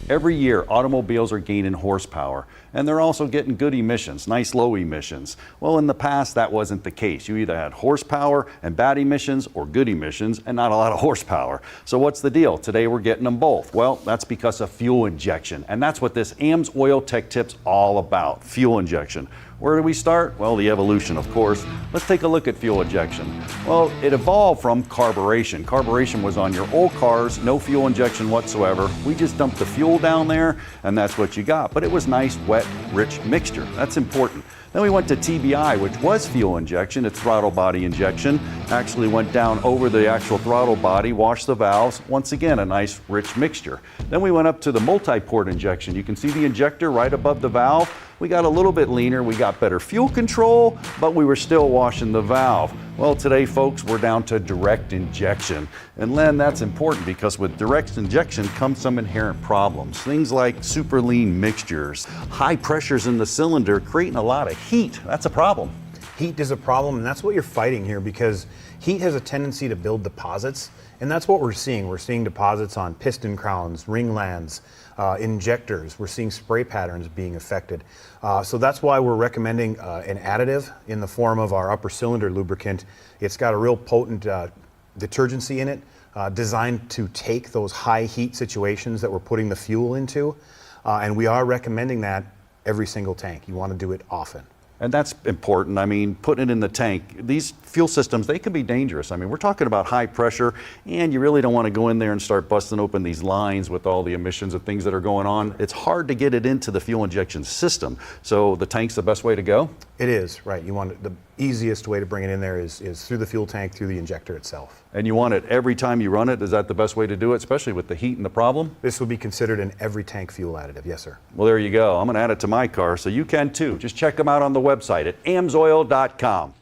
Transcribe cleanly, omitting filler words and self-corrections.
Every year, automobiles are gaining horsepower, and they're also getting good emissions, nice low emissions. Well, in the past, that wasn't the case. You either had horsepower and bad emissions or good emissions and not a lot of horsepower. So what's the deal? Today, we're getting them both. Well, that's because of fuel injection, and that's what this AMSOIL Tech Tip's all about, fuel injection. Where do we start? Well, the evolution, of course. Let's take a look at fuel injection. Well, it evolved from carburation. Carburation was on your old cars, no fuel injection whatsoever. We just dumped the fuel down there, and that's what you got. But it was nice, wet, rich mixture. That's important. Then we went to TBI, which was fuel injection. It's throttle body injection. Actually went down over the actual throttle body, washed the valves. Once again, a nice, rich mixture. Then we went up to the multi-port injection. You can see the injector right above the valve. We got a little bit leaner, we got better fuel control, but we were still washing the valve. Well, today, folks, we're down to direct injection. And Len, that's important because with direct injection comes some inherent problems. Things like super lean mixtures, high pressures in the cylinder creating a lot of heat. That's a problem. Heat is a problem, and that's what you're fighting here because heat has a tendency to build deposits, and that's what we're seeing. We're seeing deposits on piston crowns, ring lands, injectors. We're seeing spray patterns being affected. So that's why we're recommending an additive in the form of our upper cylinder lubricant. It's got a real potent detergency in it, designed to take those high heat situations that we're putting the fuel into, and we are recommending that every single tank. You want to do it often. And that's important. I mean, putting it in the tank, these fuel systems, they can be dangerous. I mean, we're talking about high pressure, and you really don't want to go in there and start busting open these lines with all the emissions and things that are going on. It's hard to get it into the fuel injection system. So the tank's the best way to go? It is, right. You want the easiest way to bring it in there is through the fuel tank, through the injector itself. And you want it every time you run it? Is that the best way to do it, especially with the heat and the problem? This would be considered an every tank fuel additive, yes, sir. Well, there you go. I'm going to add it to my car, so you can too. Just check them out on the website at amsoil.com.